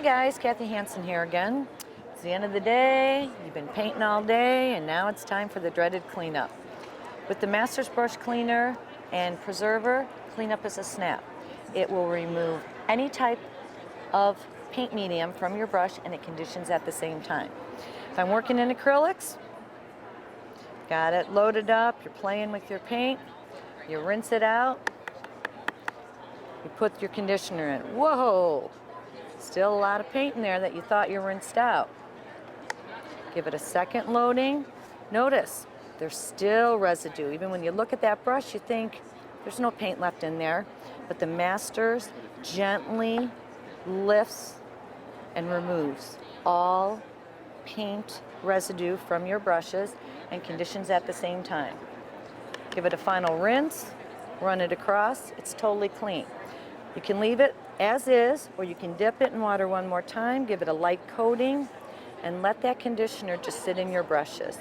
guys, Kathy Hansen here again. It's the end of the day, you've been painting all day, and now it's time for the dreaded cleanup. With the Master's Brush Cleaner and Preserver, cleanup is a snap. It will remove any type of paint medium from your brush and it conditions at the same time. If I'm working in acrylics, got it loaded up, you're playing with your paint, you rinse it out, you put your conditioner in. Whoa! Still a lot of paint in there that you thought you rinsed out. Give it a second loading. Notice, there's still residue. Even when you look at that brush, you think there's no paint left in there. But the Masters gently lifts and removes all paint residue from your brushes and conditions at the same time. Give it a final rinse, run it across, it's totally clean. You can leave it as is, or you can dip it in water one more time, give it a light coating, and let that conditioner just sit in your brushes.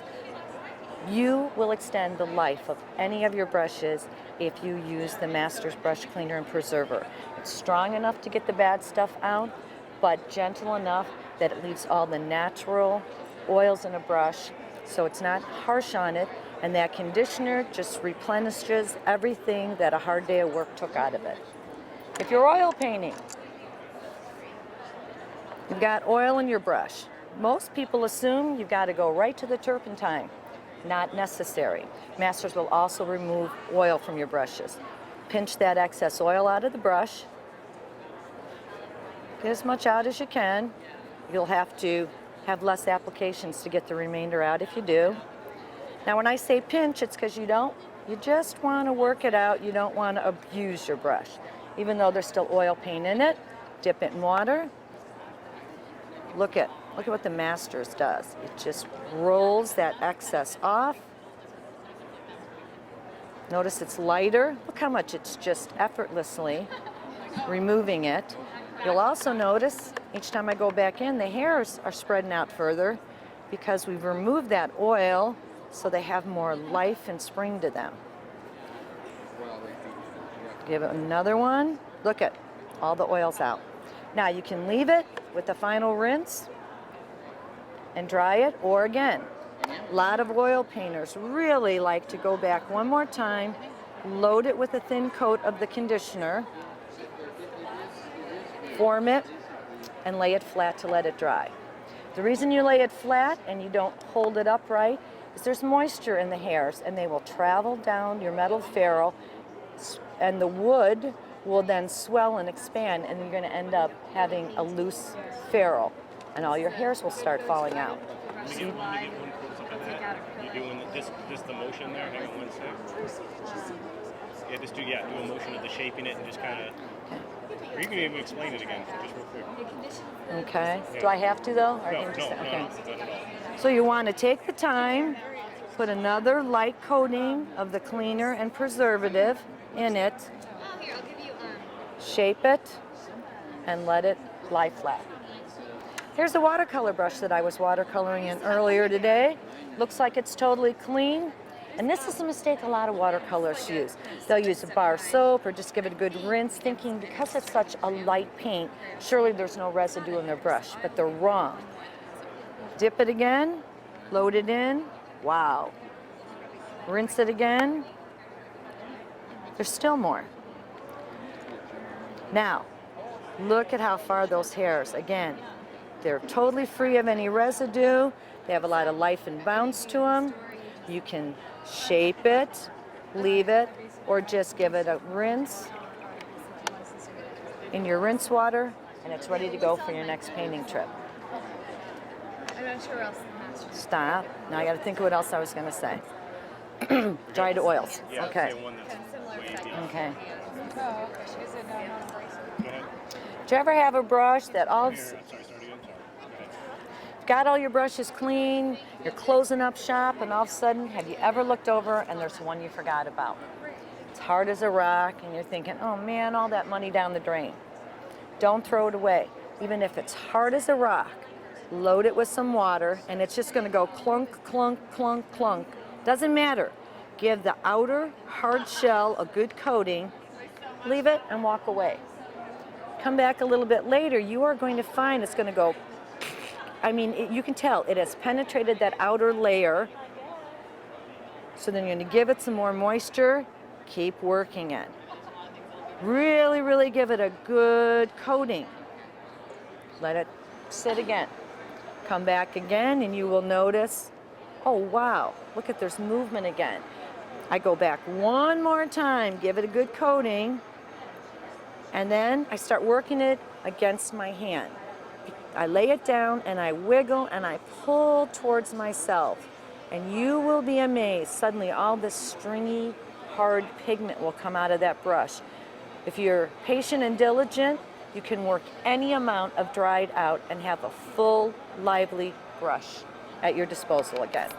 You will extend the life of any of your brushes if you use the Master's Brush Cleaner and Preserver. It's strong enough to get the bad stuff out, but gentle enough that it leaves all the natural oils in a brush, so it's not harsh on it, and that conditioner just replenishes everything that a hard day of work took out of it. If you're oil painting, you've got oil in your brush. Most people assume you've got to go right to the turpentine. Not necessary. Masters will also remove oil from your brushes. Pinch that excess oil out of the brush. Get as much out as you can. You'll have to have less applications to get the remainder out if you do. Now when I say pinch, it's because you just want to work it out. You don't want to abuse your brush. Even though there's still oil paint in it, dip it in water. Look at what the Masters does. It just rolls that excess off. Notice it's lighter. Look how much it's just effortlessly removing it. You'll also notice each time I go back in, the hairs are spreading out further because we've removed that oil so they have more life and spring to them. Give it another one. Look at all the oil's out. Now you can leave it with the final rinse and dry it, or again, a lot of oil painters really like to go back one more time, load it with a thin coat of the conditioner, form it, and lay it flat to let it dry. The reason you lay it flat and you don't hold it upright is there's moisture in the hairs and they will travel down your metal ferrule and the wood will then swell and expand and you're going to end up having a loose ferrule and all your hairs will start falling out. You doing just the motion there? Hang on one sec. Yeah, just do a motion of the shaping it and just kind of. Or you can even explain it again, just real quick. Okay. Yeah. Do I have to though? Or No, can you just, okay. not at all. So you want to take the time, put another light coating of the cleaner and preservative in it, shape it, and let it lie flat. Here's the watercolor brush that I was watercoloring in earlier today. Looks like it's totally clean. And this is a mistake a lot of watercolors use. They'll use a bar soap or just give it a good rinse, thinking because it's such a light paint, surely there's no residue in their brush, but they're wrong. Dip it again, load it in, wow. Rinse it again, there's still more. Now, look at how far those hairs, again, they're totally free of any residue. They have a lot of life and bounce to them. You can shape it, leave it, or just give it a rinse in your rinse water, and it's ready to go for your next painting trip. I'm not sure what else the Masters. Stop. Now I got to think of what else I was going to say. Dried oils. Yeah, Okay. say one that's way easier. Okay. Oh, is it non-abrasive? Go ahead. Do you ever have a brush that all Here, I'm sorry, start again. Sorry. Go ahead. got all your brushes clean, you're closing up shop, and all of a sudden, have you ever looked over and there's one you forgot about? It's hard as a rock, and you're thinking, oh man, all that money down the drain. Don't throw it away. Even if it's hard as a rock, load it with some water, and it's just gonna go clunk, clunk, clunk, clunk. Doesn't matter. Give the outer hard shell a good coating, leave it, and walk away. Come back a little bit later, you are going to find it's going to go, I mean, you can tell it has penetrated that outer layer. So then you're going to give it some more moisture, keep working it. Really, really give it a good coating. Let it sit again. Come back again and you will notice, oh wow, look at there's movement again. I go back one more time, give it a good coating, and then I start working it against my hand. I lay it down and I wiggle and I pull towards myself. And you will be amazed, suddenly all this stringy, hard pigment will come out of that brush. If you're patient and diligent, you can work any amount of dried out and have a full, lively brush at your disposal again.